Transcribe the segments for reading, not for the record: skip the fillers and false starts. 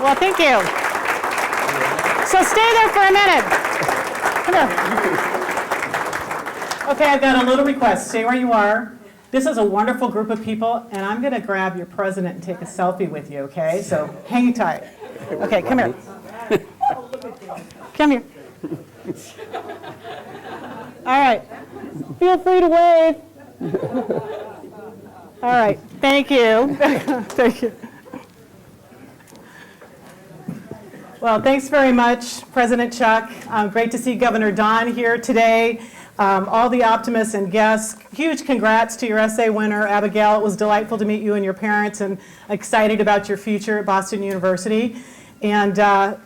Well, thank you. So stay there for a minute. Come here. Okay, I've got a little request. Stay where you are. This is a wonderful group of people, and I'm going to grab your president and take a selfie with you, okay? So hang tight. Okay, come here. Come here. All right. Feel free to wave. All right. Thank you. Thank you. Well, thanks very much, President Chuck. Great to see Governor Don here today. All the optimists and guests, huge congrats to your essay winner, Abigail. It was delightful to meet you and your parents, and excited about your future at Boston University. And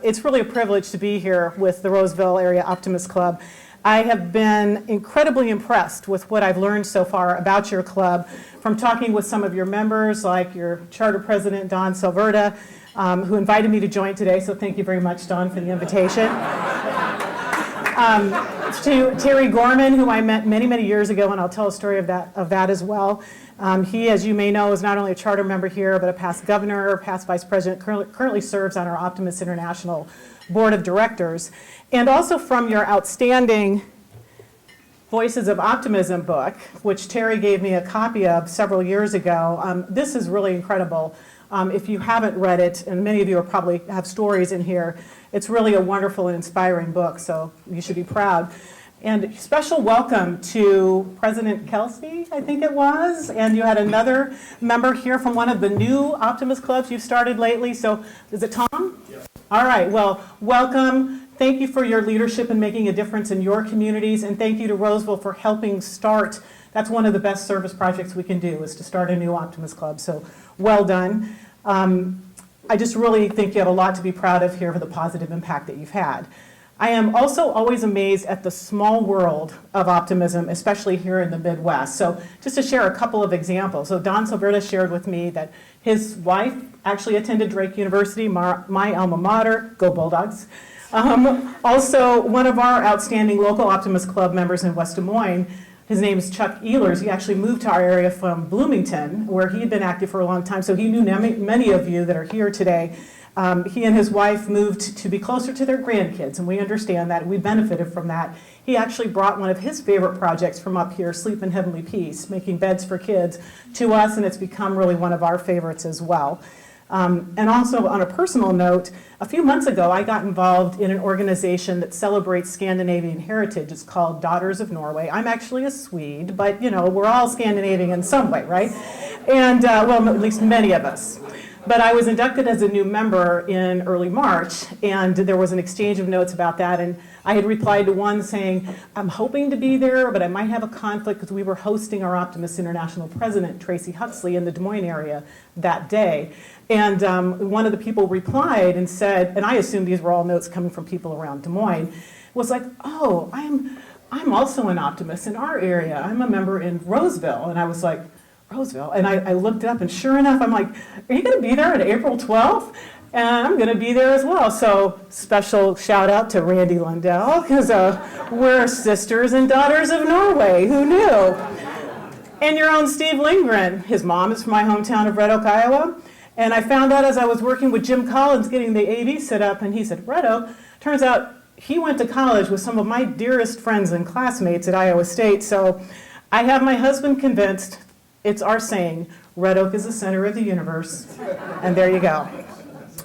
it's really a privilege to be here with the Roseville Area Optimist Club. I have been incredibly impressed with what I've learned so far about your club from talking with some of your members, like your charter president, Don Silverta, who invited me to join today. So thank you very much, Don, for the invitation. To Terry Gorman, who I met many, many years ago, and I'll tell a story of that as well. He, as you may know, is not only a charter member here, but a past governor, past vice president, currently serves on our Optimist International Board of Directors. And also from your outstanding Voices of Optimism book, which Terry gave me a copy of several years ago. This is really incredible. If you haven't read it, and many of you probably have stories in here, it's really a wonderful and inspiring book, so you should be proud. And special welcome to President Kelsey, I think it was, and you had another member here from one of the new Optimist clubs you've started lately. So is it Tom? Yes. All right, well, welcome. Thank you for your leadership in making a difference in your communities, and thank you to Roseville for helping start. That's one of the best service projects we can do, is to start a new Optimist club, so well done. I just really think you have a lot to be proud of here for the positive impact that you've had. I am also always amazed at the small world of optimism, especially here in the Midwest. So just to share a couple of examples. So Don Silverta shared with me that his wife actually attended Drake University, my alma mater, go Bulldogs. Also, one of our outstanding local Optimist Club members in West Des Moines, his name is Chuck Ehlers. He actually moved to our area from Bloomington, where he had been active for a long time, so he knew many of you that are here today. He and his wife moved to be closer to their grandkids, and we understand that. We benefited from that. He actually brought one of his favorite projects from up here, Sleep in Heavenly Peace, making beds for kids, to us, and it's become really one of our favorites as well. And also, on a personal note, a few months ago, I got involved in an organization that celebrates Scandinavian heritage. It's called Daughters of Norway. I'm actually a Swede, but you know, we're all Scandinavian in some way, right? And well, at least many of us. But I was inducted as a new member in early March, and there was an exchange of notes about that, and I had replied to one saying, I'm hoping to be there, but I might have a conflict because we were hosting our Optimist International president, Tracy Huxley, in the Des Moines area that day. And one of the people replied and said, and I assumed these were all notes coming from people around Des Moines, was like, oh, I'm also an optimist in our area. I'm a member in Roseville. And I was like, Roseville? And I looked it up, and sure enough, I'm like, are you going to be there on April 12th? And I'm going to be there as well. So special shout out to Randy Lundell, because we're sisters and daughters of Norway. Who knew? And your own Steve Lindgren. His mom is from my hometown of Red Oak, Iowa. And I found out as I was working with Jim Collins getting the AV set up, and he said, Red Oak, turns out he went to college with some of my dearest friends and classmates at Iowa State. So I have my husband convinced. It's our saying, Red Oak is the center of the universe, and there you go.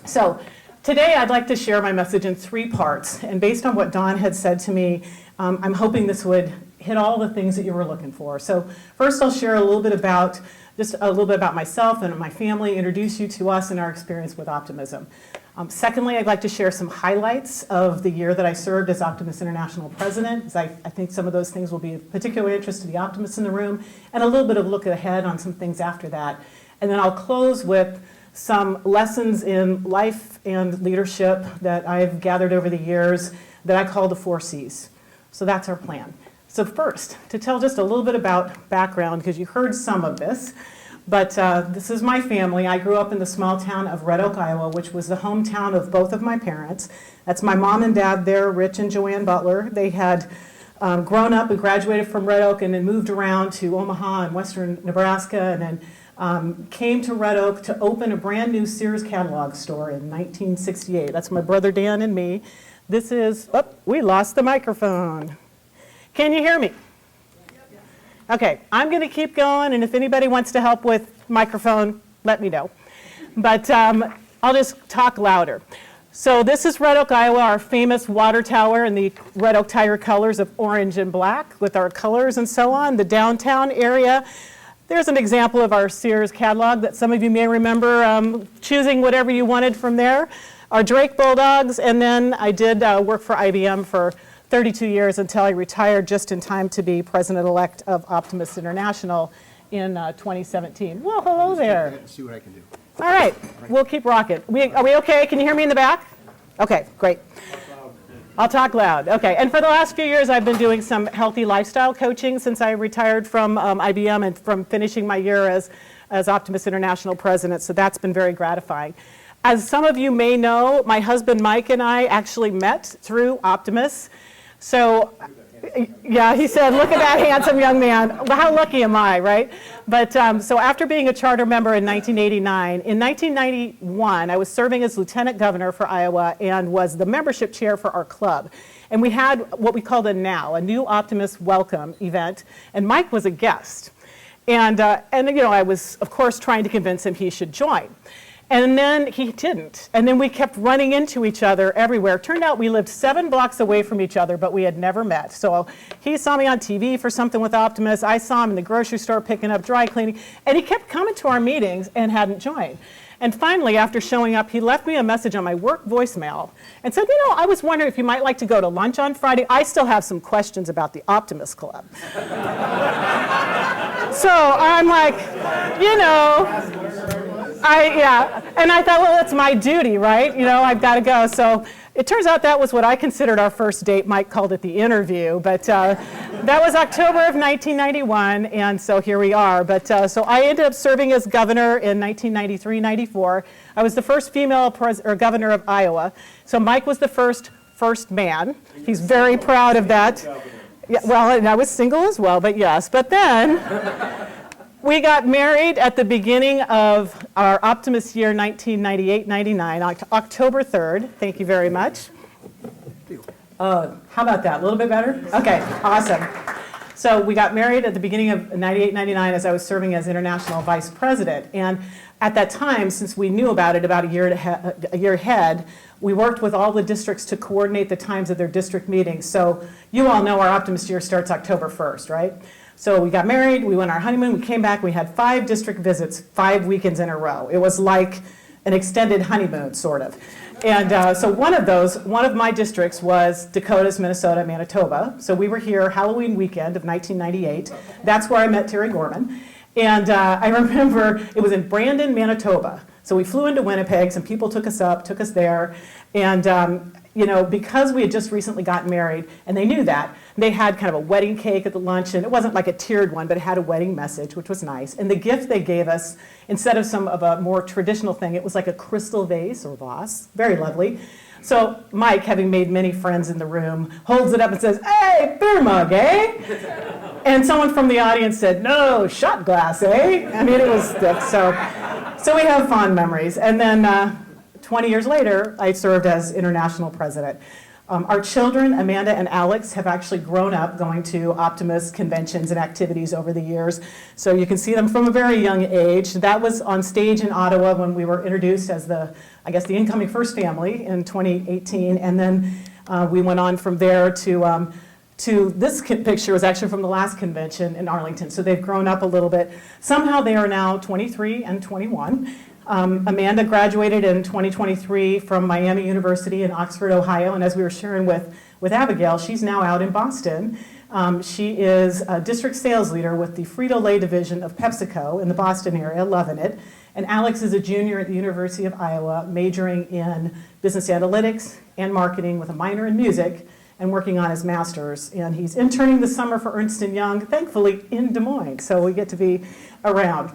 So today I'd like to share my message in 3 parts, and based on what Don had said to me, I'm hoping this would hit all the things that you were looking for. So first I'll share a little bit about myself and my family, introduce you to us and our experience with optimism. Secondly, I'd like to share some highlights of the year that I served as Optimist International President, because I think some of those things will be of particular interest to the optimists in the room, and a little bit of look ahead on some things after that. And then I'll close with some lessons in life and leadership that I've gathered over the years that I call the 4 C's. So that's our plan. So first, to tell just a little bit about background, because you heard some of this, but this is my family. I grew up in the small town of Red Oak, Iowa, which was the hometown of both of my parents. That's my mom and dad there, Rich and Joanne Butler. They had grown up and graduated from Red Oak and then moved around to Omaha and western Nebraska, and then came to Red Oak to open a brand new Sears catalog store in 1968. That's my brother Dan and me. This is, oh, we lost the microphone. Can you hear me? Okay, I'm going to keep going, and if anybody wants to help with microphone, let me know. But I'll just talk louder. So this is Red Oak, Iowa, our famous water tower in the Red Oak Tiger colors of orange and black with our colors and so on. The downtown area, there's an example of our Sears catalog that some of you may remember choosing whatever you wanted from there. Our Drake Bulldogs, and then I did work for IBM for 32 years until I retired just in time to be president-elect of Optimist International in 2017. Well, hello there. See what I can do. All right, we'll keep rocking. Are we okay? Can you hear me in the back? Okay, great. I'll talk loud. Okay, and for the last few years, I've been doing some healthy lifestyle coaching since I retired from IBM and from finishing my year as Optimist International president, so that's been very gratifying. As some of you may know, my husband Mike and I actually met through Optimist. So, yeah, he said, look at that handsome young man. How lucky am I, right? But so after being a charter member in 1989, in 1991, I was serving as lieutenant governor for Iowa and was the membership chair for our club. And we had what we called a New Optimist Welcome event, and Mike was a guest. And you know, I was, of course, trying to convince him he should join. And then he didn't. And then we kept running into each other everywhere. Turned out we lived 7 blocks away from each other, but we had never met. So he saw me on TV for something with Optimist. I saw him in the grocery store picking up dry cleaning. And he kept coming to our meetings and hadn't joined. And finally, after showing up, he left me a message on my work voicemail and said, you know, I was wondering if you might like to go to lunch on Friday. I still have some questions about the Optimist Club. So I'm like, you know, and I thought, well, that's my duty, right? You know, I've got to go. So it turns out that was what I considered our first date. Mike called it the interview, but that was October of 1991, and so here we are. But so I ended up serving as governor in 1993-94. I was the first female governor of Iowa. So Mike was the first man. He's very proud of that. Yeah, well, and I was single as well, but yes. But then we got married at the beginning of our Optimist year 1998-99, October 3rd. Thank you very much. How about that? A little bit better? Okay, awesome. So we got married at the beginning of 98-99 as I was serving as international vice president. And at that time, since we knew about it about a year ahead, we worked with all the districts to coordinate the times of their district meetings. So you all know our Optimist year starts October 1st, right? So we got married, we went on our honeymoon, we came back, we had 5 district visits, 5 weekends in a row. It was like an extended honeymoon, sort of. And so one of my districts was Dakotas, Minnesota, Manitoba. So we were here Halloween weekend of 1998. That's where I met Terry Gorman. And I remember it was in Brandon, Manitoba. So we flew into Winnipeg, some people took us there. And you know, because we had just recently gotten married, and they knew that, they had kind of a wedding cake at the luncheon. It wasn't like a tiered one, but it had a wedding message, which was nice. And the gift they gave us, instead of some of a more traditional thing, it was like a crystal vase or vase, very lovely. So Mike, having made many friends in the room, holds it up and says, "Hey, beer mug, eh?" And someone from the audience said, "No, shot glass, eh?" I mean, it was thick. So we have fond memories. And then 20 years later, I served as international president. Our children, Amanda and Alex, have actually grown up going to Optimist conventions and activities over the years. So you can see them from a very young age. That was on stage in Ottawa when we were introduced as the incoming first family in 2018. And then we went on from there to this picture was actually from the last convention in Arlington. So they've grown up a little bit. Somehow they are now 23 and 21. Amanda graduated in 2023 from Miami University in Oxford, Ohio, and as we were sharing with Abigail, she's now out in Boston. She is a district sales leader with the Frito-Lay division of PepsiCo in the Boston area, loving it. And Alex is a junior at the University of Iowa, majoring in business analytics and marketing with a minor in music and working on his master's. And he's interning this summer for Ernst & Young, thankfully in Des Moines, so we get to be around.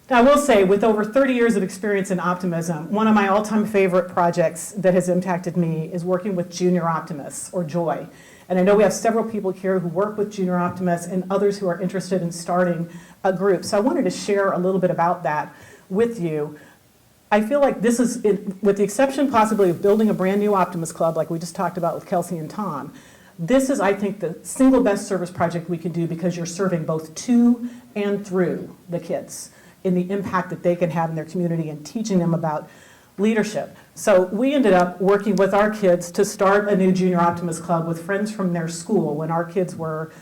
Now, I will say, with over 30 years of experience in optimism, one of my all-time favorite projects that has impacted me is working with junior optimists, or JOY. And I know we have several people here who work with Junior Optimists and others who are interested in starting a group. So I wanted to share a little bit about that with you. I feel like this is, with the exception possibly of building a brand new Optimist Club like we just talked about with Kelsey and Tom, this is, I think, the single best service project we can do because you're serving both to and through the kids in the impact that they can have in their community and teaching them about leadership. So we ended up working with our kids to start a new Junior Optimist Club with friends from their school when our kids were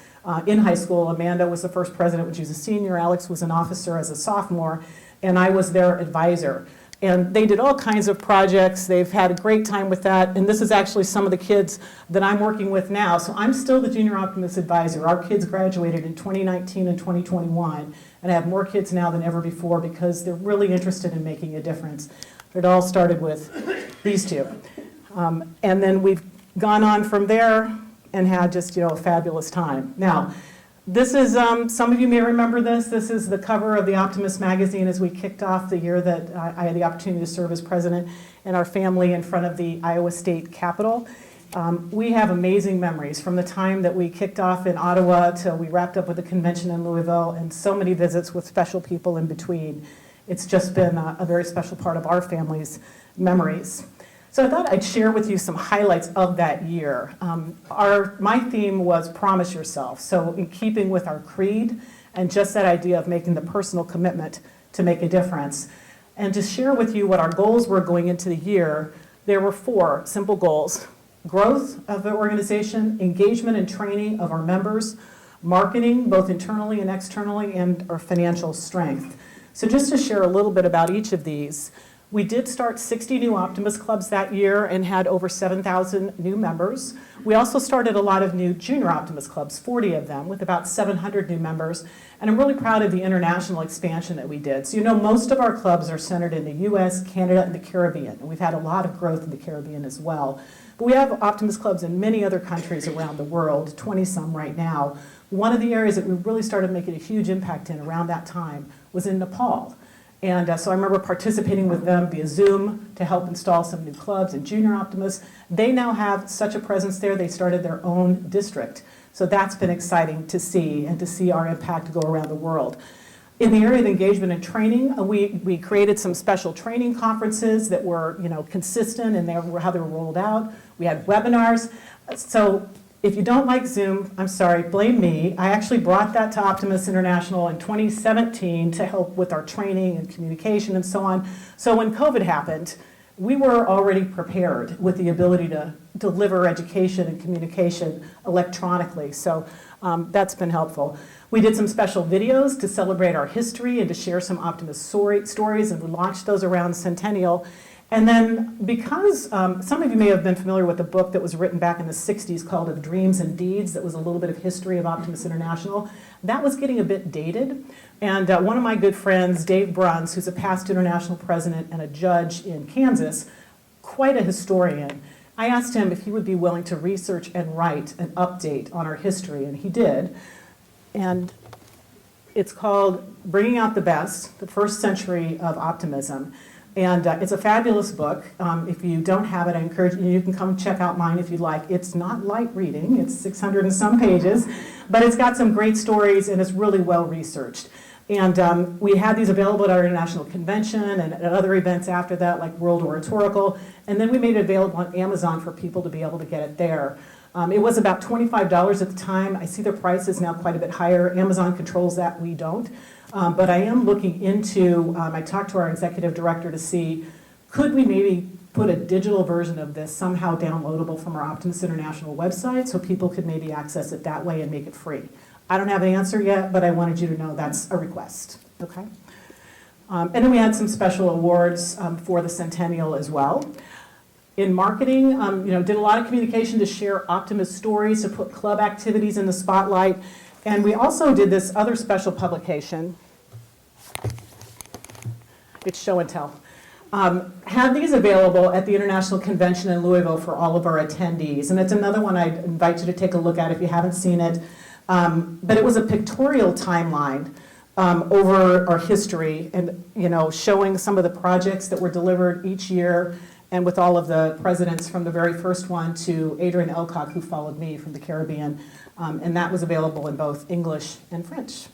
in high school. Amanda was the first president when she was a senior, Alex was an officer as a sophomore, and I was their advisor. And they did all kinds of projects. They've had a great time with that. And this is actually some of the kids that I'm working with now. So I'm still the Junior Optimist advisor. Our kids graduated in 2019 and 2021. And I have more kids now than ever before because they're really interested in making a difference. It all started with these two. And then we've gone on from there and had just, a fabulous time. Now, this is, some of you may remember this. This is the cover of the Optimist magazine as we kicked off the year that I had the opportunity to serve as president and our family in front of the Iowa State Capitol. We have amazing memories from the time that we kicked off in Ottawa till we wrapped up with the convention in Louisville and so many visits with special people in between. It's just been a very special part of our family's memories. So I thought I'd share with you some highlights of that year. My theme was promise yourself. So in keeping with our creed and just that idea of making the personal commitment to make a difference. And to share with you what our goals were going into the year, there were 4 simple goals. Growth of the organization, engagement and training of our members, marketing both internally and externally, and our financial strength. So just to share a little bit about each of these, we did start 60 new Optimist Clubs that year and had over 7,000 new members. We also started a lot of new Junior Optimist Clubs, 40 of them, with about 700 new members. And I'm really proud of the international expansion that we did. So most of our clubs are centered in the US, Canada, and the Caribbean. And we've had a lot of growth in the Caribbean as well. But we have Optimist Clubs in many other countries around the world, 20-some right now. One of the areas that we really started making a huge impact in around that time was in Nepal. And so I remember participating with them via Zoom to help install some new clubs and Junior Optimists. They now have such a presence there, they started their own district. So that's been exciting to see and to see our impact go around the world. In the area of engagement and training, we created some special training conferences that were consistent in how they were rolled out. We had webinars. So if you don't like Zoom, I'm sorry, blame me. I actually brought that to Optimist International in 2017 to help with our training and communication and so on. So when COVID happened, we were already prepared with the ability to deliver education and communication electronically. So that's been helpful. We did some special videos to celebrate our history and to share some Optimist stories, and we launched those around Centennial. And then because some of you may have been familiar with a book that was written back in the 60s called Of Dreams and Deeds, that was a little bit of history of Optimist International, that was getting a bit dated. And one of my good friends, Dave Bruns, who's a past international president and a judge in Kansas, quite a historian, I asked him if he would be willing to research and write an update on our history, and he did. And it's called Bringing Out the Best, the First Century of Optimism. And it's a fabulous book. If you don't have it, I encourage you, you can come check out mine if you'd like. It's not light reading, it's 600 and some pages, but it's got some great stories and it's really well researched. And we had these available at our international convention and at other events after that, like World Oratorical. And then we made it available on Amazon for people to be able to get it there. It was about $25 at the time. I see the price is now quite a bit higher. Amazon controls that, we don't. But I am looking into, I talked to our executive director to see, could we maybe put a digital version of this somehow downloadable from our Optimist International website so people could maybe access it that way and make it free. I don't have an answer yet, but I wanted you to know that's a request, okay? And then we had some special awards for the Centennial as well. In marketing, did a lot of communication to share Optimist stories, to put club activities in the spotlight. And we also did this other special publication. It's show and tell. Had these available at the International Convention in Louisville for all of our attendees. And it's another one I'd invite you to take a look at if you haven't seen it. But it was a pictorial timeline over our history and, showing some of the projects that were delivered each year and with all of the presidents from the very first one to Adrian Elcock, who followed me from the Caribbean, and that was available in both English and French.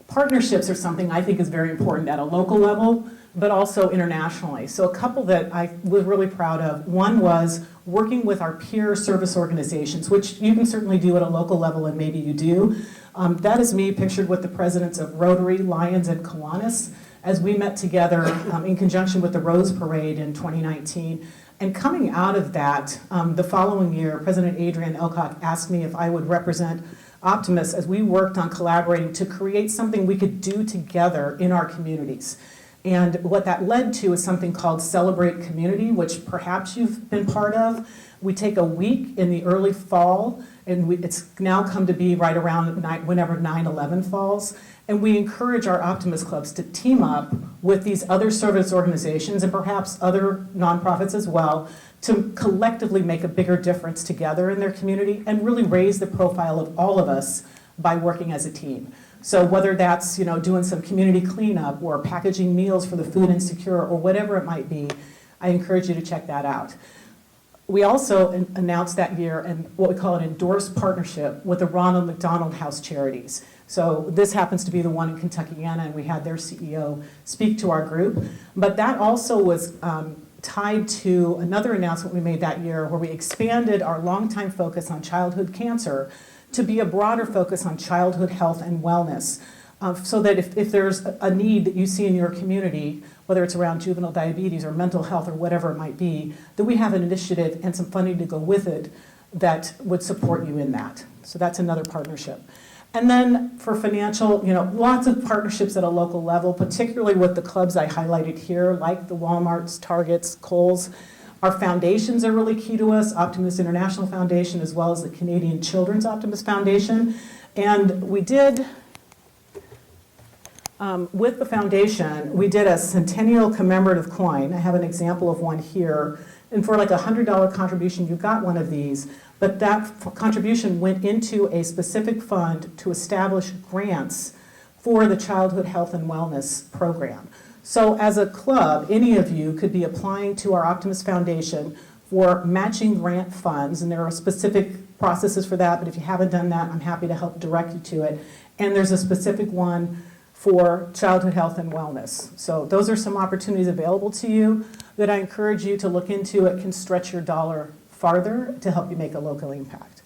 Partnerships are something I think is very important at a local level, but also internationally. So a couple that I was really proud of. One was working with our peer service organizations, which you can certainly do at a local level, and maybe you do. That is me pictured with the presidents of Rotary, Lions, and Kiwanis as we met together in conjunction with the Rose Parade in 2019. And coming out of that, the following year, President Adrian Elcock asked me if I would represent Optimist as we worked on collaborating to create something we could do together in our communities. And what that led to is something called Celebrate Community, which perhaps you've been part of. We take a week in the early fall, and it's now come to be right around whenever 9/11 falls. And we encourage our Optimist clubs to team up with these other service organizations and perhaps other nonprofits as well to collectively make a bigger difference together in their community and really raise the profile of all of us by working as a team. So whether that's doing some community cleanup or packaging meals for the food insecure or whatever it might be, I encourage you to check that out. We also announced that year what we call an endorsed partnership with the Ronald McDonald House Charities. So this happens to be the one in Kentuckiana, and we had their CEO speak to our group. But that also was tied to another announcement we made that year where we expanded our longtime focus on childhood cancer to be a broader focus on childhood health and wellness. So that if there's a need that you see in your community, whether it's around juvenile diabetes or mental health or whatever it might be, that we have an initiative and some funding to go with it that would support you in that. So that's another partnership. And then for financial, lots of partnerships at a local level, particularly with the clubs I highlighted here, like the Walmarts, Targets, Kohl's. Our foundations are really key to us, Optimist International Foundation, as well as the Canadian Children's Optimist Foundation. And we did, with the foundation, we did a centennial commemorative coin. I have an example of one here. And for like a $100 contribution, you got one of these. But that contribution went into a specific fund to establish grants for the Childhood Health and Wellness Program. So as a club, any of you could be applying to our Optimist Foundation for matching grant funds, and there are specific processes for that, but if you haven't done that, I'm happy to help direct you to it. And there's a specific one for childhood health and wellness. So those are some opportunities available to you that I encourage you to look into. It can stretch your dollar farther to help you make a local impact.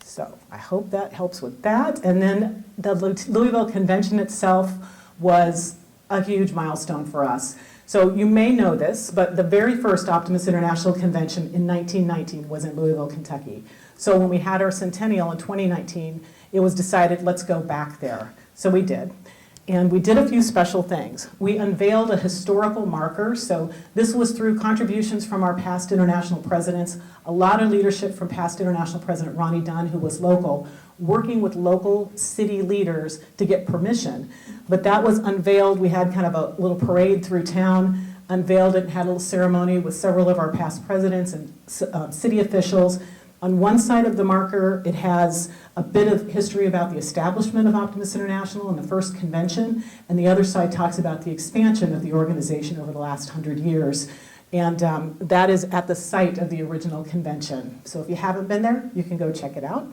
So I hope that helps with that. And then the Louisville Convention itself was a huge milestone for us. So you may know this, but the very first Optimist International Convention in 1919 was in Louisville, Kentucky. So when we had our centennial in 2019, it was decided, let's go back there. So we did. And we did a few special things. We unveiled a historical marker. So this was through contributions from our past international presidents, a lot of leadership from past international president Ronnie Dunn, who was local, working with local city leaders to get permission. But that was unveiled. We had kind of a little parade through town, unveiled it, and had a little ceremony with several of our past presidents and city officials. On one side of the marker, it has a bit of history about the establishment of Optimist International and the first convention, and the other side talks about the expansion of the organization over the last 100 years. And that is at the site of the original convention. So if you haven't been there, you can go check it out.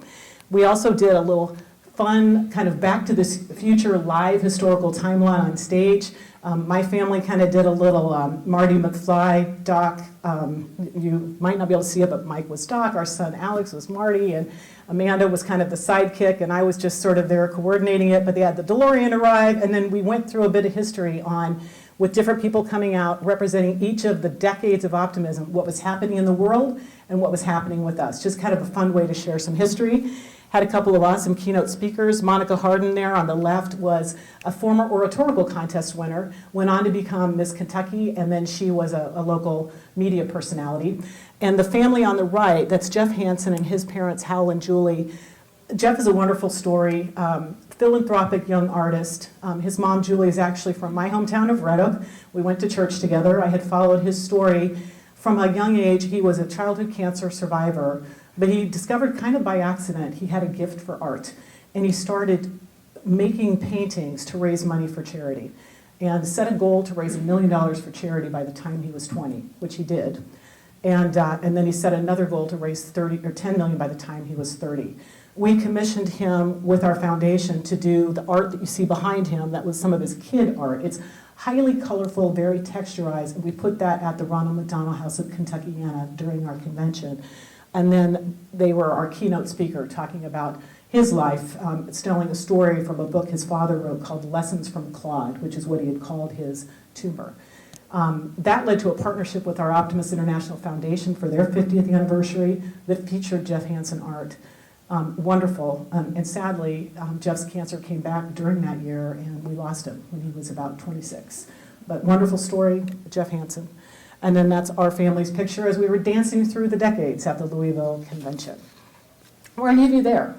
We also did a little fun kind of back to this future live historical timeline on stage. My family kind of did a little Marty McFly, Doc. You might not be able to see it, but Mike was Doc. Our son Alex was Marty, and Amanda was kind of the sidekick, and I was just sort of there coordinating it. But they had the DeLorean arrive, and then we went through a bit of history with different people coming out representing each of the decades of optimism, what was happening in the world and what was happening with us. Just kind of a fun way to share some history. Had a couple of awesome keynote speakers. Monica Harden there on the left was a former oratorical contest winner, went on to become Miss Kentucky, and then she was a local media personality. And the family on the right, that's Jeff Hansen and his parents, Hal and Julie. Jeff is a wonderful story, philanthropic young artist. His mom, Julie, is actually from my hometown of Red Oak. We went to church together. I had followed his story from a young age. He was a childhood cancer survivor. But he discovered kind of by accident he had a gift for art, and he started making paintings to raise money for charity. and set a goal to raise $1 million for charity by the time he was 20, which he did. And then he set another goal to raise 30 or 10 million by the time he was 30. We commissioned him with our foundation to do the art that you see behind him. That was some of his kid art. It's highly colorful, very texturized, and we put that at the Ronald McDonald House of Kentuckiana during our convention. And then they were our keynote speaker talking about his life. It's telling a story from a book his father wrote called Lessons from Claude, which is what he had called his tumor. That led to a partnership with our Optimist International Foundation for their 50th anniversary that featured Jeff Hansen art. Wonderful. And sadly, Jeff's cancer came back during that year, and we lost him when he was about 26. But wonderful story, Jeff Hansen. And then that's our family's picture as we were dancing through the decades at the Louisville Convention. Were any of you there?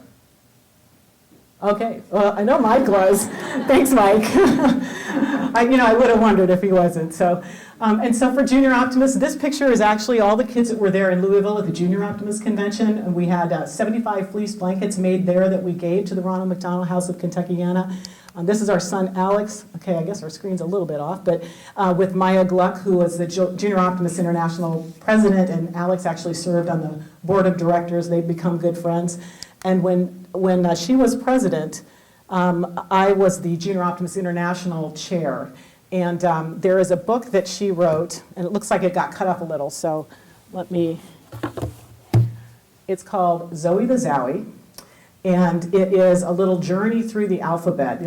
Okay, well, I know Mike was. Thanks, Mike. I would have wondered if he wasn't. So, and so for Junior Optimist, this picture is actually all the kids that were there in Louisville at the Junior Optimist Convention. And we had 75 fleece blankets made there that we gave to the Ronald McDonald House of Kentuckiana. This is our son, Alex. Okay, I guess our screen's a little bit off, but with Maya Gluck, who was the Junior Optimist International president, and Alex actually served on the board of directors. They've become good friends. And when she was president, I was the Junior Optimist International chair. And there is a book that she wrote, and it looks like it got cut up a little, so it's called Zoe the Zowie. And it is a little journey through the alphabet,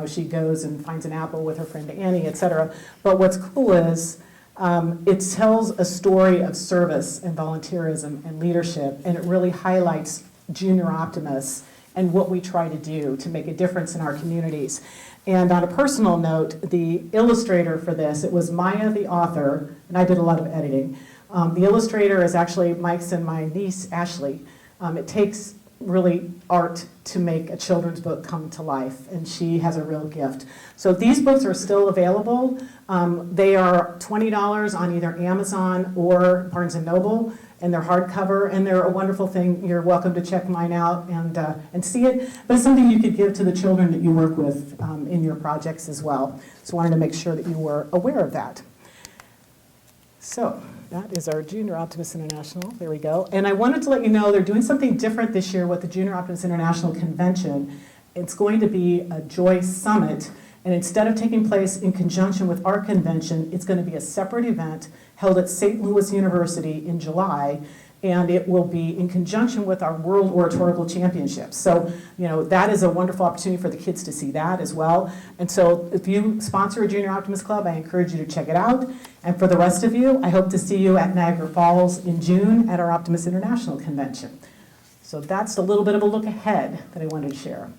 she goes and finds an apple with her friend Annie, etc. But what's cool is it tells a story of service and volunteerism and leadership, and it really highlights junior optimists and what we try to do to make a difference in our communities. And on a personal note, the illustrator for this, it was Maya, the author, and I did a lot of editing. The illustrator is actually Mike's and my niece, Ashley. It takes really art to make a children's book come to life, and she has a real gift. So these books are still available. They are $20 on either Amazon or Barnes & Noble, and they're hardcover, and they're a wonderful thing. You're welcome to check mine out and see it, but it's something you could give to the children that you work with in your projects as well. So I wanted to make sure that you were aware of that. So that is our Junior Optimist International. There we go. And I wanted to let you know they're doing something different this year with the Junior Optimist International Convention. It's going to be a Joy Summit, and instead of taking place in conjunction with our convention, it's going to be a separate event held at St. Louis University in July, and it will be in conjunction with our World Oratorical Championships. So, that is a wonderful opportunity for the kids to see that as well. And so if you sponsor a Junior Optimist Club, I encourage you to check it out. And for the rest of you, I hope to see you at Niagara Falls in June at our Optimist International Convention. So that's a little bit of a look ahead that I wanted to share.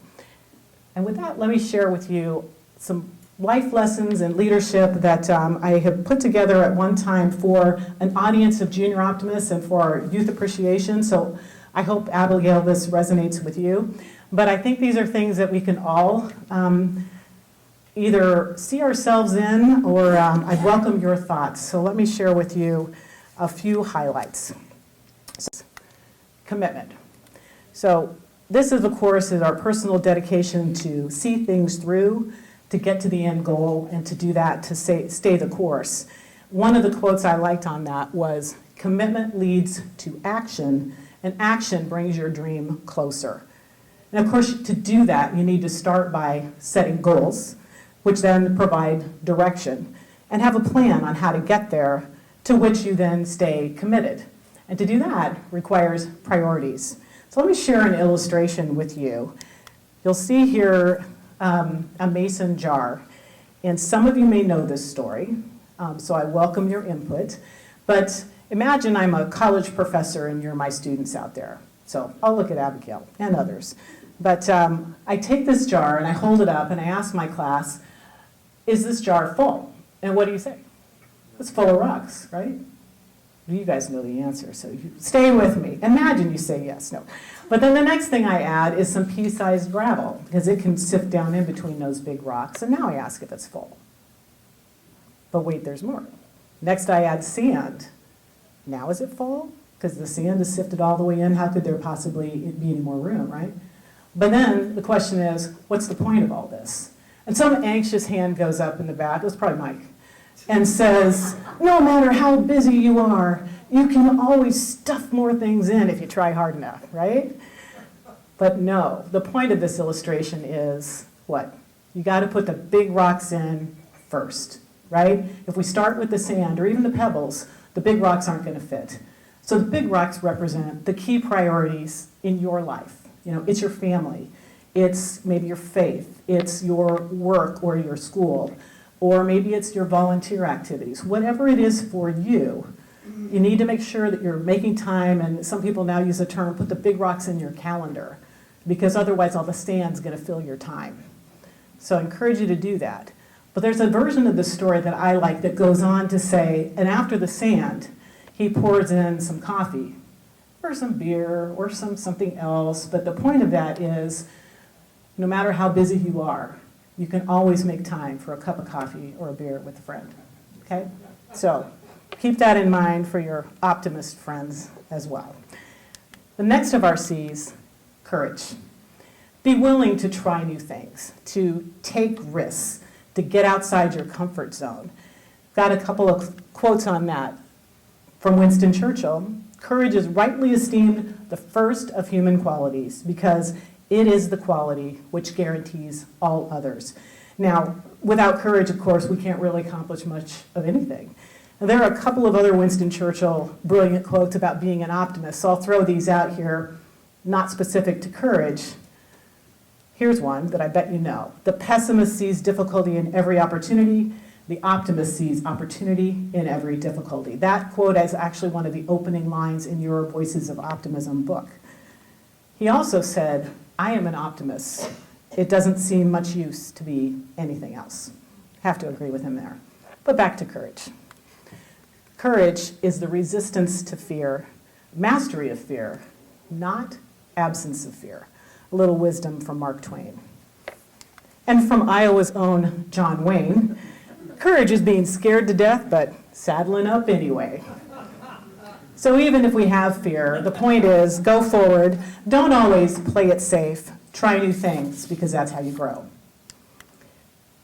And with that, let me share with you some life lessons and leadership that I have put together at one time for an audience of junior optimists and for our youth appreciation. So I hope, Abigail, this resonates with you. But I think these are things that we can all either see ourselves in, or I'd welcome your thoughts. So let me share with you a few highlights. Commitment. So this, of course, is our personal dedication to see things through, to get to the end goal, and to do that to stay the course. One of the quotes I liked on that was, commitment leads to action, and action brings your dream closer. And of course, to do that, you need to start by setting goals, which then provide direction, and have a plan on how to get there, to which you then stay committed. And to do that requires priorities. So let me share an illustration with you. You'll see here a mason jar. And some of you may know this story, so I welcome your input. But imagine I'm a college professor and you're my students out there. So I'll look at Abigail and others. But I take this jar and I hold it up and I ask my class, is this jar full? And what do you say? It's full of rocks, right? You guys know the answer, so you stay with me. Imagine you say yes, no. But then the next thing I add is some pea-sized gravel, because it can sift down in between those big rocks. And now I ask if it's full. But wait, there's more. Next I add sand. Now is it full? Because the sand is sifted all the way in. How could there possibly be any more room, right? But then the question is, what's the point of all this? And some anxious hand goes up in the back, it was probably Mike, and says, no matter how busy you are, you can always stuff more things in if you try hard enough, right? But no, the point of this illustration is what? You got to put the big rocks in first, right? If we start with the sand or even the pebbles, the big rocks aren't going to fit. So the big rocks represent the key priorities in your life. You know, it's your family, it's maybe your faith, it's your work or your school, or maybe it's your volunteer activities. Whatever it is for you, you need to make sure that you're making time, and some people now use the term, put the big rocks in your calendar, because otherwise all the sand's going to fill your time. So I encourage you to do that. But there's a version of the story that I like that goes on to say, and after the sand, he pours in some coffee, or some beer, or something else. But the point of that is, no matter how busy you are, you can always make time for a cup of coffee or a beer with a friend, okay? So keep that in mind for your optimist friends as well. The next of our C's, courage. Be willing to try new things, to take risks, to get outside your comfort zone. Got a couple of quotes on that from Winston Churchill. Courage is rightly esteemed the first of human qualities because it is the quality which guarantees all others. Now, without courage, of course, we can't really accomplish much of anything. Now, there are a couple of other Winston Churchill brilliant quotes about being an optimist, so I'll throw these out here, not specific to courage. Here's one that I bet you know. The pessimist sees difficulty in every opportunity. The optimist sees opportunity in every difficulty. That quote is actually one of the opening lines in your Voices of Optimism book. He also said, I am an optimist. It doesn't seem much use to be anything else. Have to agree with him there. But back to courage. Courage is the resistance to fear, mastery of fear, not absence of fear. A little wisdom from Mark Twain. And from Iowa's own John Wayne, courage is being scared to death, but saddling up anyway. So even if we have fear, the point is, go forward. Don't always play it safe. Try new things, because that's how you grow.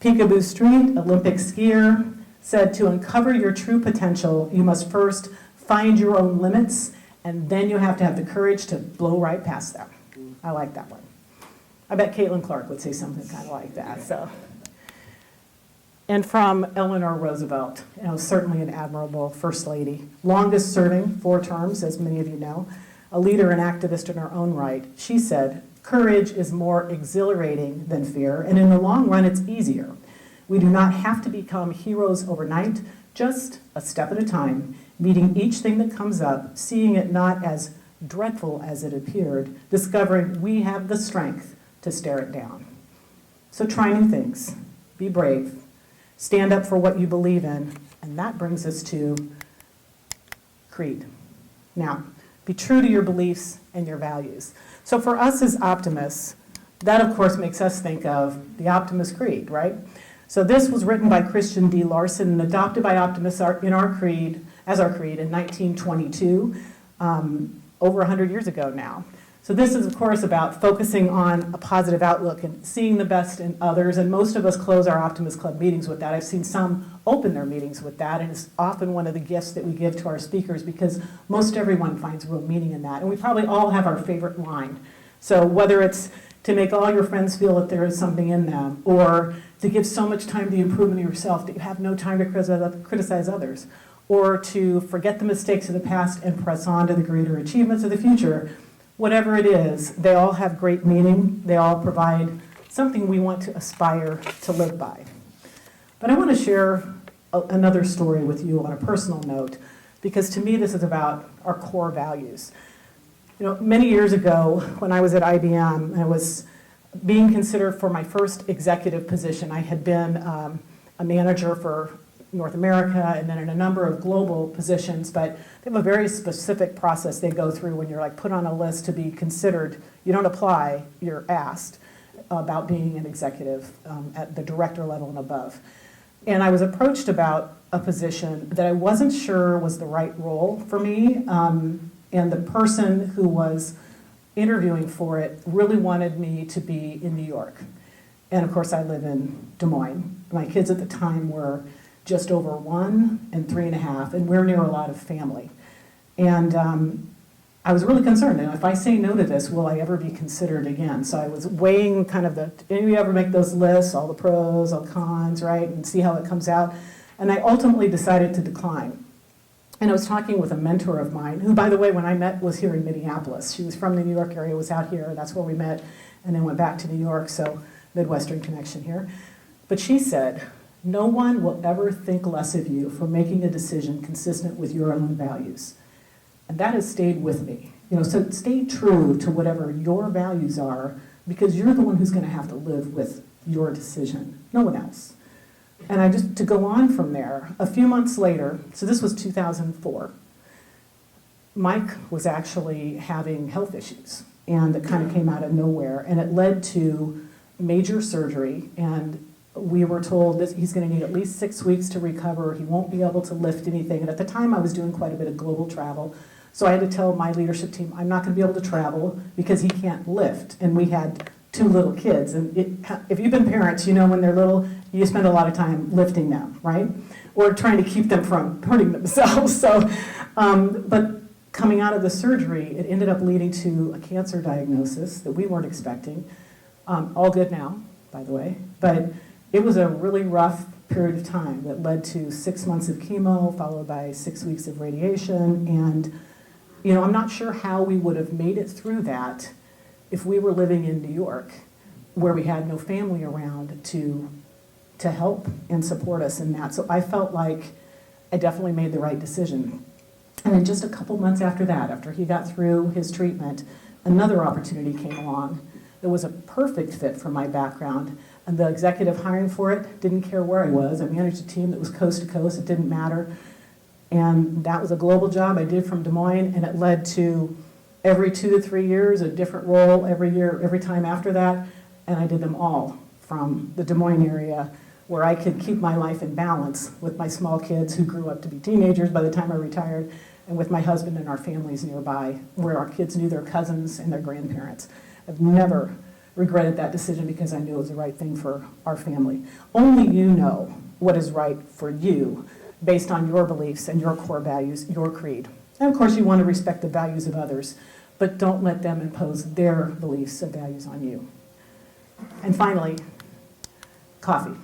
Peekaboo Street, Olympic skier, said to uncover your true potential, you must first find your own limits, and then you have to have the courage to blow right past them. I like that one. I bet Caitlin Clark would say something kind of like that. So. And from Eleanor Roosevelt, certainly an admirable First Lady, longest serving, 4 terms, as many of you know, a leader and activist in her own right. She said, courage is more exhilarating than fear, and in the long run, it's easier. We do not have to become heroes overnight, just a step at a time, meeting each thing that comes up, seeing it not as dreadful as it appeared, discovering we have the strength to stare it down. So try new things, be brave, stand up for what you believe in, and that brings us to creed. Now, be true to your beliefs and your values. So for us as optimists, that of course makes us think of the Optimist Creed, right? So this was written by Christian D. Larson and adopted by Optimists in our creed, as our creed in 1922, over 100 years ago now. So this is, of course, about focusing on a positive outlook and seeing the best in others, and most of us close our Optimist Club meetings with that. I've seen some open their meetings with that, and it's often one of the gifts that we give to our speakers because most everyone finds real meaning in that. And we probably all have our favorite line. So whether it's to make all your friends feel that there is something in them, or to give so much time to the improvement of yourself that you have no time to criticize others, or to forget the mistakes of the past and press on to the greater achievements of the future, whatever it is, they all have great meaning. They all provide something we want to aspire to live by. But I want to share another story with you on a personal note, because to me this is about our core values. Many years ago when I was at IBM, I was being considered for my first executive position. I had been a manager for North America and then in a number of global positions, but they have a very specific process they go through when you're put on a list to be considered. You don't apply, you're asked about being an executive at the director level and above. And I was approached about a position that I wasn't sure was the right role for me, and the person who was interviewing for it really wanted me to be in New York. And of course, I live in Des Moines. My kids at the time were just over 1 and 3.5, and we're near a lot of family. And I was really concerned, and if I say no to this, will I ever be considered again? So I was weighing kind of do you ever make those lists, all the pros, all the cons, right, and see how it comes out? And I ultimately decided to decline. And I was talking with a mentor of mine, who, by the way, when I met, was here in Minneapolis. She was from the New York area, was out here, that's where we met, and then went back to New York, so Midwestern connection here. But she said, no one will ever think less of you for making a decision consistent with your own values. And that has stayed with me. So stay true to whatever your values are, because you're the one who's going to have to live with your decision, no one else. And to go on from there, a few months later, so this was 2004, Mike was actually having health issues, and it kind of came out of nowhere, and it led to major surgery, and we were told that he's going to need at least 6 weeks to recover. He won't be able to lift anything. And at the time, I was doing quite a bit of global travel. So I had to tell my leadership team, I'm not going to be able to travel because he can't lift. And we had 2 little kids. And if you've been parents, when they're little, you spend a lot of time lifting them, right? Or trying to keep them from hurting themselves. But coming out of the surgery, it ended up leading to a cancer diagnosis that we weren't expecting. All good now, by the way. But it was a really rough period of time that led to 6 months of chemo, followed by 6 weeks of radiation. And, I'm not sure how we would have made it through that if we were living in New York, where we had no family around to help and support us in that. So I felt like I definitely made the right decision. And then just a couple months after that, after he got through his treatment, another opportunity came along that was a perfect fit for my background. And the executive hiring for it didn't care where I was. I managed a team that was coast to coast. It didn't matter. And that was a global job I did from Des Moines, and it led to every 2 to 3 years, a different role every year, every time after that. And I did them all from the Des Moines area, where I could keep my life in balance with my small kids who grew up to be teenagers by the time I retired, and with my husband and our families nearby, where our kids knew their cousins and their grandparents. I've never regretted that decision because I knew it was the right thing for our family. Only you know what is right for you based on your beliefs and your core values, your creed. And of course you want to respect the values of others, but don't let them impose their beliefs and values on you. And finally, coffee.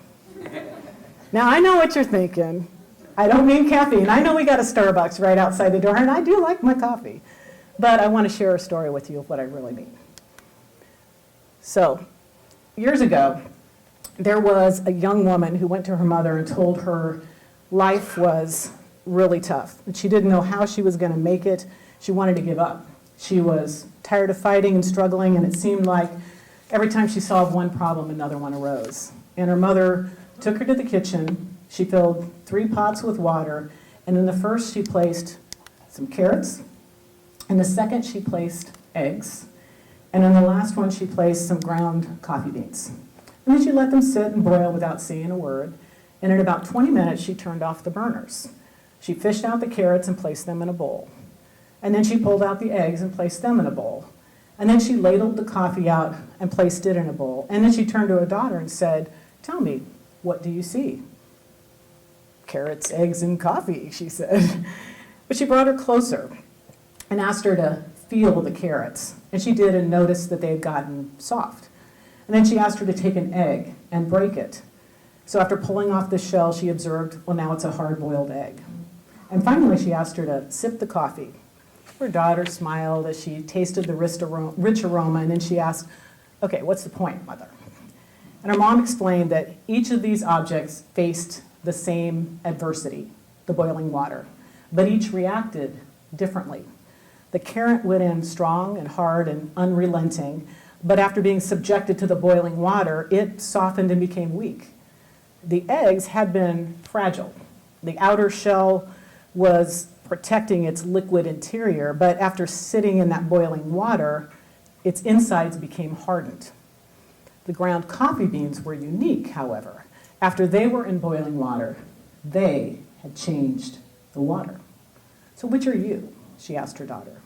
Now I know what you're thinking. I don't mean caffeine. I know we got a Starbucks right outside the door, and I do like my coffee. But I want to share a story with you of what I really mean. So, years ago, there was a young woman who went to her mother and told her life was really tough. And she didn't know how she was going to make it. She wanted to give up. She was tired of fighting and struggling, and it seemed like every time she solved one problem, another one arose. And her mother took her to the kitchen. She filled 3 pots with water, and in the first she placed some carrots. In the second she placed eggs. And in the last one, she placed some ground coffee beans. And then she let them sit and boil without saying a word. And in about 20 minutes, she turned off the burners. She fished out the carrots and placed them in a bowl. And then she pulled out the eggs and placed them in a bowl. And then she ladled the coffee out and placed it in a bowl. And then she turned to her daughter and said, "Tell me, what do you see?" "Carrots, eggs, and coffee," she said. But she brought her closer and asked her to feel the carrots. And she did, and noticed that they had gotten soft. And then she asked her to take an egg and break it. So after pulling off the shell, she observed, well, now it's a hard-boiled egg. And finally, she asked her to sip the coffee. Her daughter smiled as she tasted the rich aroma, and then she asked, "Okay, what's the point, Mother?" And her mom explained that each of these objects faced the same adversity, the boiling water, but each reacted differently. The carrot went in strong and hard and unrelenting, but after being subjected to the boiling water, it softened and became weak. The eggs had been fragile. The outer shell was protecting its liquid interior, but after sitting in that boiling water, its insides became hardened. The ground coffee beans were unique, however. After they were in boiling water, they had changed the water. "So which are you?" she asked her daughter.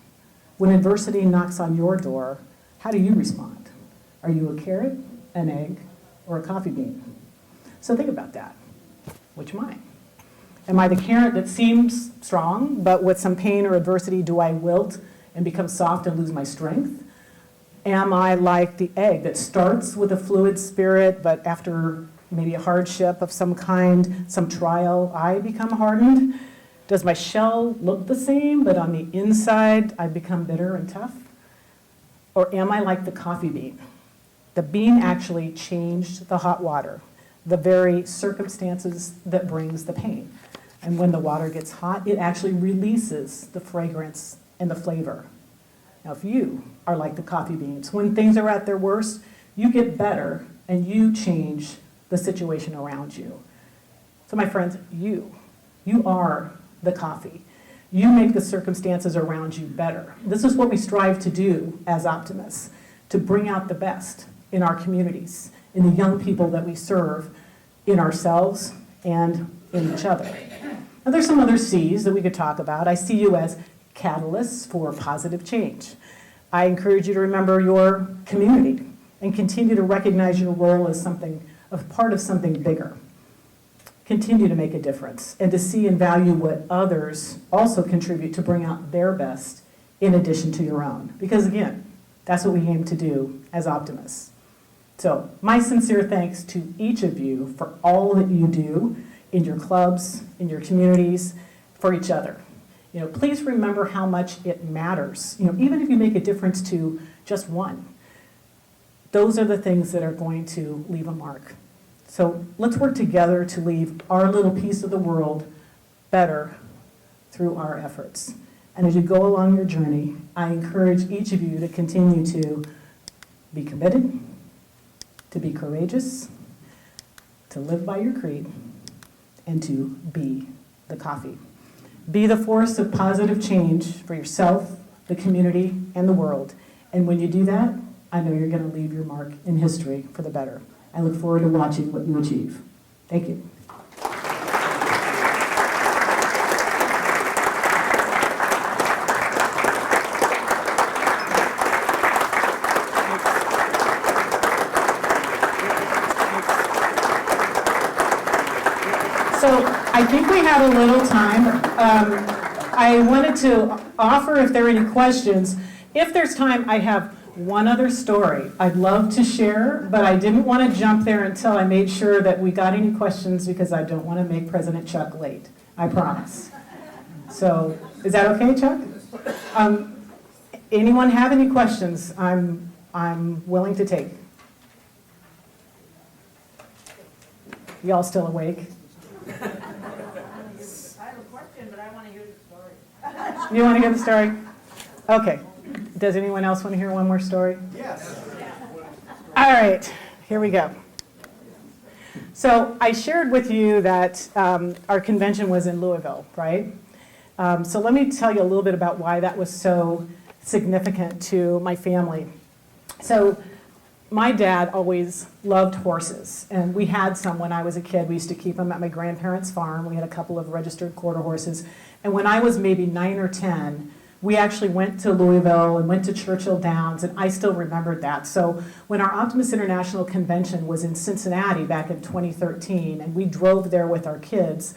"When adversity knocks on your door, how do you respond? Are you a carrot, an egg, or a coffee bean? So think about that. Which am I? Am I the carrot that seems strong, but with some pain or adversity, do I wilt and become soft and lose my strength? Am I like the egg that starts with a fluid spirit, but after maybe a hardship of some kind, some trial, I become hardened? Does my shell look the same, but on the inside, I become bitter and tough? Or am I like the coffee bean? The bean actually changed the hot water, the very circumstances that brings the pain. And when the water gets hot, it actually releases the fragrance and the flavor. Now, if you are like the coffee beans, when things are at their worst, you get better and you change the situation around you. So my friends, you are the coffee. You make the circumstances around you better. This is what we strive to do as optimists, to bring out the best in our communities, in the young people that we serve, in ourselves and in each other. Now there's some other C's that we could talk about. I see you as catalysts for positive change. I encourage you to remember your community and continue to recognize your role as a part of something bigger. Continue to make a difference and to see and value what others also contribute to bring out their best in addition to your own. Because again, that's what we aim to do as optimists. So my sincere thanks to each of you for all that you do in your clubs, in your communities, for each other. Please remember how much it matters. Even if you make a difference to just one, those are the things that are going to leave a mark. So let's work together to leave our little piece of the world better through our efforts. And as you go along your journey, I encourage each of you to continue to be committed, to be courageous, to live by your creed, and to be the coffee. Be the force of positive change for yourself, the community, and the world. And when you do that, I know you're going to leave your mark in history for the better. I look forward to watching what you achieve. Thank you. So I think we have a little time. I wanted to offer, if there are any questions, if there's time, I have one other story I'd love to share, but I didn't want to jump there until I made sure that we got any questions because I don't want to make President Chuck late. I promise. So, is that okay, Chuck? Anyone have any questions? I'm willing to take. Y'all still awake? I have a question, but I want to hear the story. You want to hear the story? Okay. Does anyone else want to hear one more story? Yes. All right, here we go. So I shared with you that our convention was in Louisville, right? So let me tell you a little bit about why that was so significant to my family. So my dad always loved horses, and we had some when I was a kid. We used to keep them at my grandparents' farm. We had a couple of registered quarter horses. And when I was maybe 9 or 10, we actually went to Louisville and went to Churchill Downs, and I still remembered that. So when our Optimist International Convention was in Cincinnati back in 2013, and we drove there with our kids,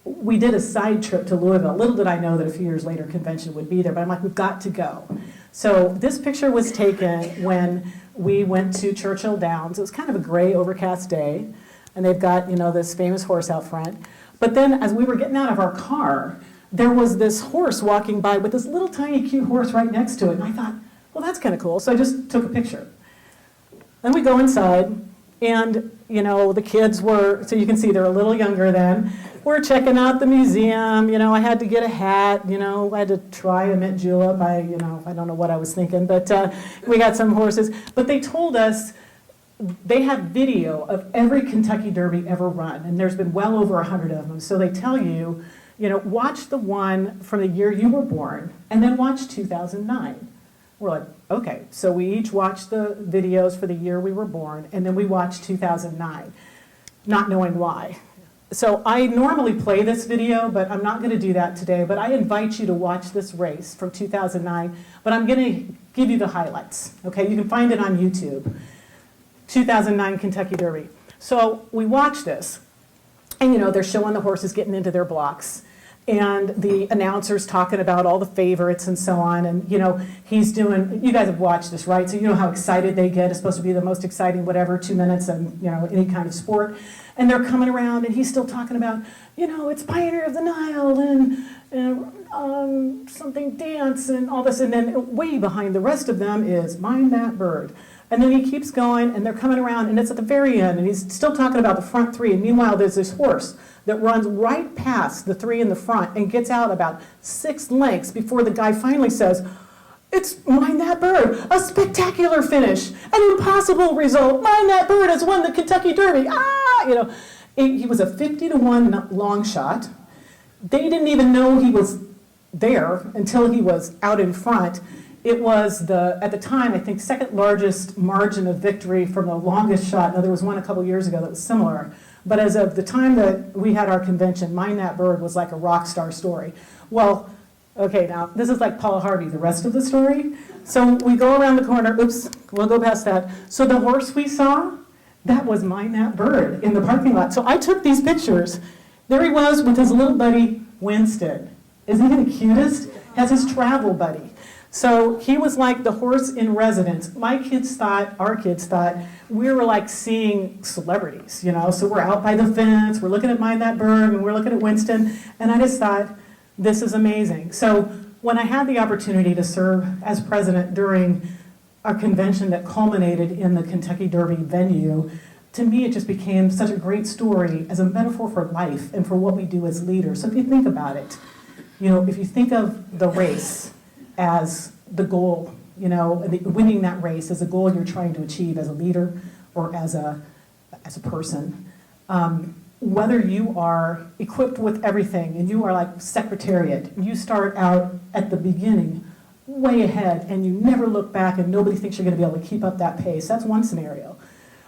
we did a side trip to Louisville. Little did I know that a few years later convention would be there, but I'm like, we've got to go. So this picture was taken when we went to Churchill Downs. It was kind of a gray, overcast day, and they've got, this famous horse out front. But then as we were getting out of our car, there was this horse walking by with this little tiny cute horse right next to it. And I thought, well, that's kind of cool. So I just took a picture. Then we go inside, and, the kids were, so you can see they're a little younger then. We're checking out the museum. I had to get a hat. I had to try a mint julep. I don't know what I was thinking, but we got some horses. But they told us they have video of every Kentucky Derby ever run, and there's been well over 100 of them. So they tell you, watch the one from the year you were born, and then watch 2009. We're like, okay. So we each watched the videos for the year we were born, and then we watched 2009, not knowing why. So I normally play this video, but I'm not going to do that today. But I invite you to watch this race from 2009, but I'm going to give you the highlights. Okay, you can find it on YouTube. 2009 Kentucky Derby. So we watch this, and they're showing the horses getting into their blocks, and the announcer's talking about all the favorites and so on, and he's doing, you guys have watched this, right? So you know how excited they get. It's supposed to be the most exciting, whatever, 2 minutes in any kind of sport. And they're coming around, and he's still talking about, it's Pioneer of the Nile, and something dance, and all this. And then way behind the rest of them is Mind That Bird. And then he keeps going, and they're coming around, and it's at the very end, and he's still talking about the front three. And meanwhile, there's this horse that runs right past the three in the front and gets out about 6 lengths before the guy finally says, "It's Mind That Bird, a spectacular finish, an impossible result. Mind That Bird has won the Kentucky Derby." He was a 50-1 long shot. They didn't even know he was there until he was out in front. It was at the time, I think, second largest margin of victory from the longest shot. Now, there was one a couple years ago that was similar. But as of the time that we had our convention, Mind That Bird was like a rock star story. Well, okay, now, this is like Paul Harvey, the rest of the story. So we go around the corner. Oops, we'll go past that. So the horse we saw, that was Mind That Bird in the parking lot. So I took these pictures. There he was with his little buddy, Winston. Isn't he the cutest? Has his travel buddy. So he was like the horse in residence. Our kids thought, we were like seeing celebrities, So we're out by the fence, we're looking at Mind That Bird, and we're looking at Winston, and I just thought, this is amazing. So when I had the opportunity to serve as president during a convention that culminated in the Kentucky Derby venue, to me it just became such a great story as a metaphor for life and for what we do as leaders. So if you think about it, if you think of the race as the goal, winning that race as a goal you're trying to achieve as a leader or as a person, whether you are equipped with everything and you are like Secretariat, you start out at the beginning way ahead and you never look back and nobody thinks you're going to be able to keep up that pace. That's one scenario.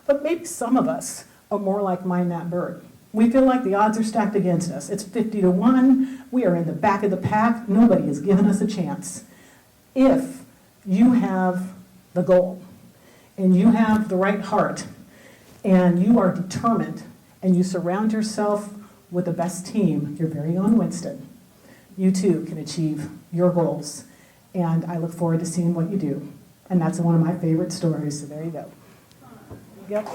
But maybe some of us are more like Mind That Bird. We feel like the odds are stacked against us. It's 50-1. We are in the back of the pack. Nobody has given us a chance. If you have the goal and you have the right heart and you are determined and you surround yourself with the best team, your very own Winston, you too can achieve your goals. And I look forward to seeing what you do. And that's one of my favorite stories, so there you go. Yep.